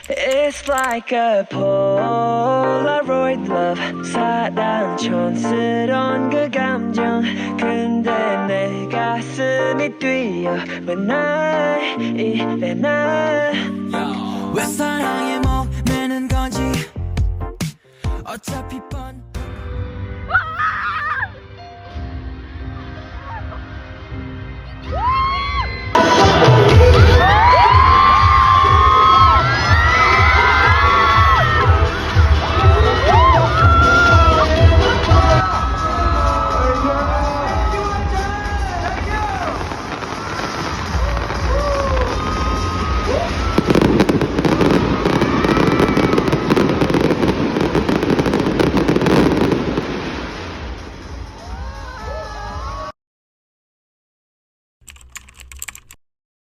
It's like a Polaroid love 사랑 촌스러운 그 감정 근데 내 가슴이 뛰어 왜 날 이래 난 왜 사랑에 목매는 건지 어차피 뻔